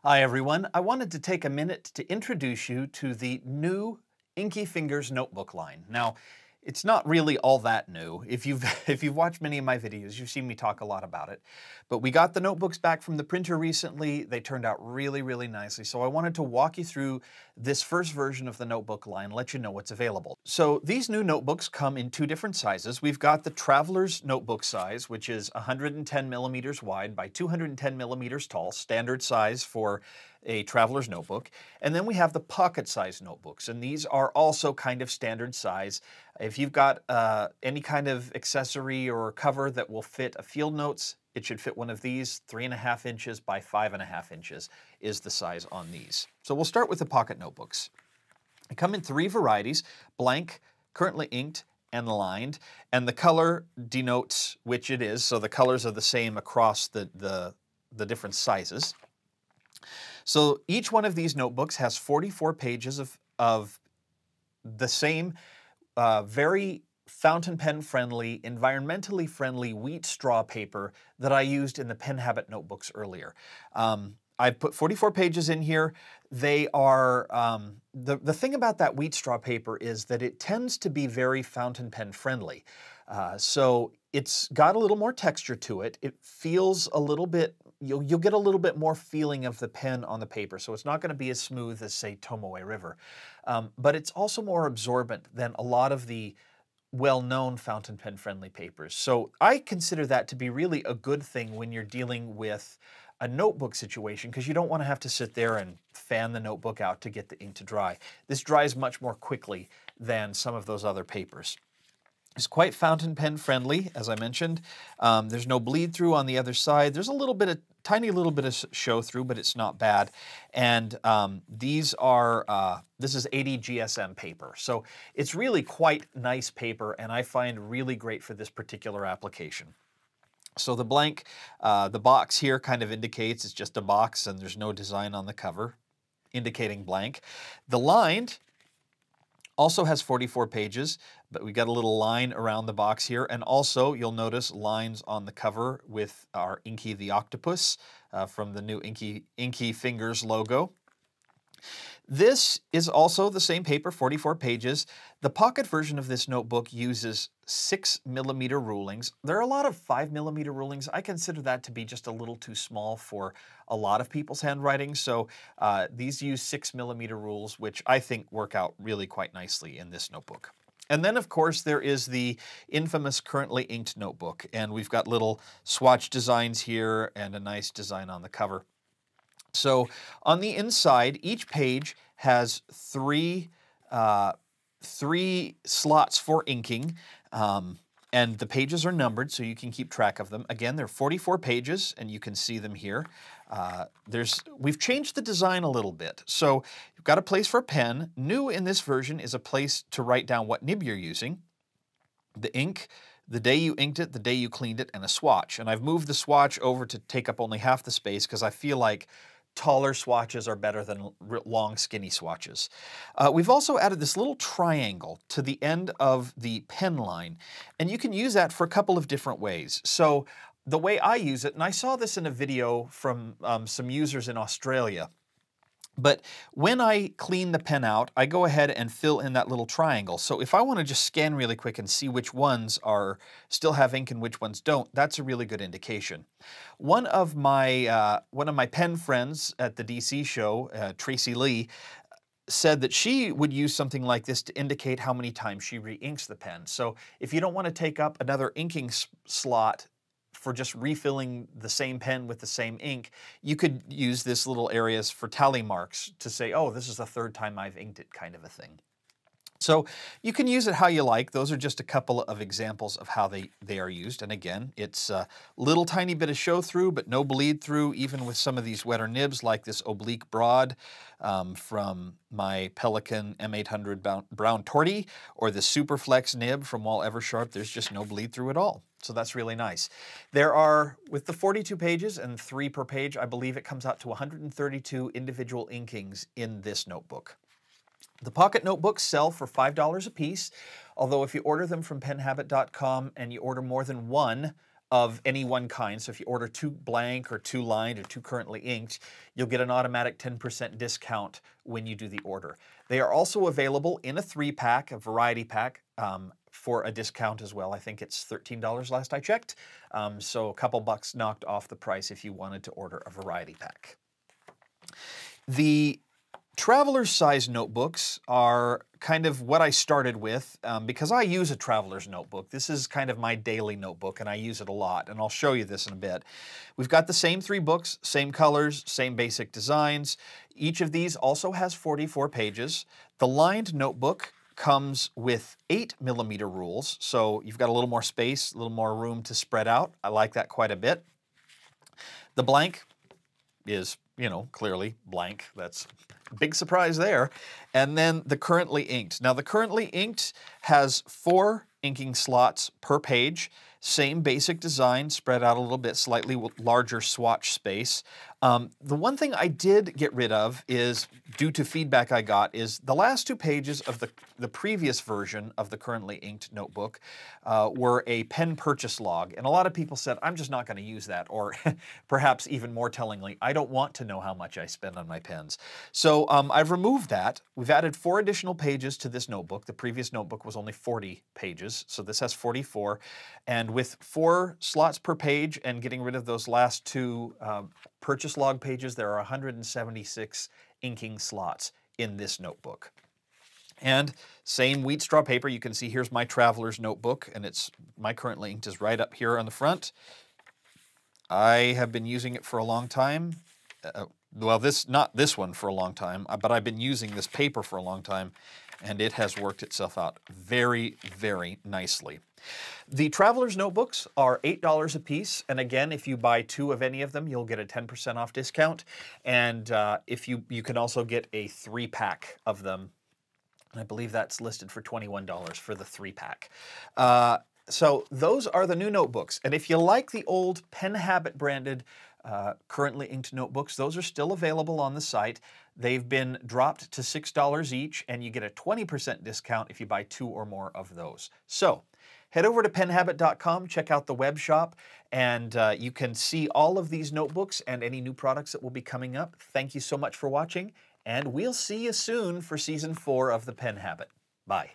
Hi everyone, I wanted to take a minute to introduce you to the new Inky Fingers notebook line. Now, it's not really all that new. If you've watched many of my videos, you've seen me talk a lot about it. But we got the notebooks back from the printer recently. They turned out really, really nicely. So I wanted to walk you through this first version of the notebook line, let you know what's available. So these new notebooks come in two different sizes. We've got the Traveler's notebook size, which is 110 millimeters wide by 210 millimeters tall, standard size for a traveler's notebook. And then we have the pocket size notebooks, and these are also kind of standard size. If you've got any kind of accessory or cover that will fit a field notes, it should fit one of these. 3.5 inches by 5.5 inches is the size on these. So we'll start with the pocket notebooks. They come in 3 varieties: blank, currently inked, and lined. And the color denotes which it is, so the colors are the same across the different sizes. So each one of these notebooks has 44 pages of the same very fountain pen friendly, environmentally friendly wheat straw paper that I used in the Pen Habit notebooks earlier. I put 44 pages in here. They are, the thing about that wheat straw paper is that it tends to be very fountain pen friendly. So it's got a little more texture to it. It feels a little bit, you'll get a little bit more feeling of the pen on the paper. So it's not going to be as smooth as, say, Tomoe River. But it's also more absorbent than a lot of the well-known fountain pen friendly papers. So I consider that to be really a good thing when you're dealing with a notebook situation, because you don't want to have to sit there and fan the notebook out to get the ink to dry. This dries much more quickly than some of those other papers. It's quite fountain pen friendly, as I mentioned. There's no bleed through on the other side. There's a little bit of, tiny little bit of show through, but it's not bad. And these are, this is 80 GSM paper. So it's really quite nice paper, and I find really great for this particular application. So the blank, the box here kind of indicates it's just a box and there's no design on the cover, indicating blank. The lined also has 44 pages, but we got a little line around the box here, and also you'll notice lines on the cover with our Inky the Octopus from the new Inky Fingers logo. This is also the same paper, 44 pages. The pocket version of this notebook uses 6mm rulings. There are a lot of 5mm rulings. I consider that to be just a little too small for a lot of people's handwriting, so these use 6mm rules, which I think work out really quite nicely in this notebook. And then, of course, there is the infamous currently inked notebook, and we've got little swatch designs here and a nice design on the cover. So on the inside, each page has three slots for inking, and the pages are numbered so you can keep track of them. Again, there are 44 pages, and you can see them here. We've changed the design a little bit. So you've got a place for a pen. New in this version is a place to write down what nib you're using, the ink, the day you inked it, the day you cleaned it, and a swatch. And I've moved the swatch over to take up only half the space because I feel like taller swatches are better than long, skinny swatches. We've also added this little triangle to the end of the pen line, and you can use that for a couple of different ways. So the way I use it, and I saw this in a video from some users in Australia, but when I clean the pen out, I go ahead and fill in that little triangle. So if I want to just scan really quick and see which ones still have ink and which ones don't, that's a really good indication. One of my pen friends at the DC show, Tracy Lee, said that she would use something like this to indicate how many times she re-inks the pen. So if you don't want to take up another inking slot for just refilling the same pen with the same ink, you could use this little areas for tally marks to say, oh, this is the 3rd time I've inked it, kind of a thing. So you can use it how you like. Those are just a couple of examples of how they are used. And again, it's a little tiny bit of show through, but no bleed through, even with some of these wetter nibs like this oblique broad from my Pelikan M800 Brown Torty, or the Superflex nib from Wall Eversharp. There's just no bleed through at all. So that's really nice. There are, with the 42 pages and 3 per page, I believe it comes out to 132 individual inkings in this notebook. The pocket notebooks sell for $5 a piece, although if you order them from penhabit.com and you order more than one, of any one kind. So if you order 2 blank or 2 lined or 2 currently inked, you'll get an automatic 10% discount when you do the order. They are also available in a 3-pack, a variety pack, for a discount as well. I think it's $13 last I checked. So a couple bucks knocked off the price if you wanted to order a variety pack. The traveler's size notebooks are kind of what I started with because I use a traveler's notebook. This is kind of my daily notebook and I use it a lot, and I'll show you this in a bit. We've got the same 3 books, same colors, same basic designs. Each of these also has 44 pages. The lined notebook comes with 8mm rules, so you've got a little more space, a little more room to spread out. I like that quite a bit. The blank is, you know, clearly blank. That's a big surprise there. And then the currently inked. Now the currently inked has 4 inking slots per page. Same basic design, spread out a little bit, slightly larger swatch space. The one thing I did get rid of is, due to feedback I got, is the last 2 pages of the previous version of the currently inked notebook were a pen purchase log. And a lot of people said, I'm just not going to use that. Or perhaps even more tellingly, I don't want to know how much I spend on my pens. So I've removed that. We've added 4 additional pages to this notebook. The previous notebook was only 40 pages, so this has 44. And with 4 slots per page and getting rid of those last 2 purchase log pages, there are 176 inking slots in this notebook. And same wheat straw paper. You can see here's my traveler's notebook, and my currently inked is right up here on the front. I have been using it for a long time. Well, not this one for a long time, but I've been using this paper for a long time, and it has worked itself out very, very nicely. The Traveler's Notebooks are $8 a piece, and again, if you buy 2 of any of them, you'll get a 10% off discount, and if you can also get a 3-pack of them, and I believe that's listed for $21 for the 3-pack. So those are the new notebooks, and if you like the old Pen Habit branded currently inked notebooks, those are still available on the site. They've been dropped to $6 each, and you get a 20% discount if you buy 2 or more of those. So head over to penhabit.com, check out the web shop, and you can see all of these notebooks and any new products that will be coming up. Thank you so much for watching, and we'll see you soon for Season 4 of The Pen Habit. Bye.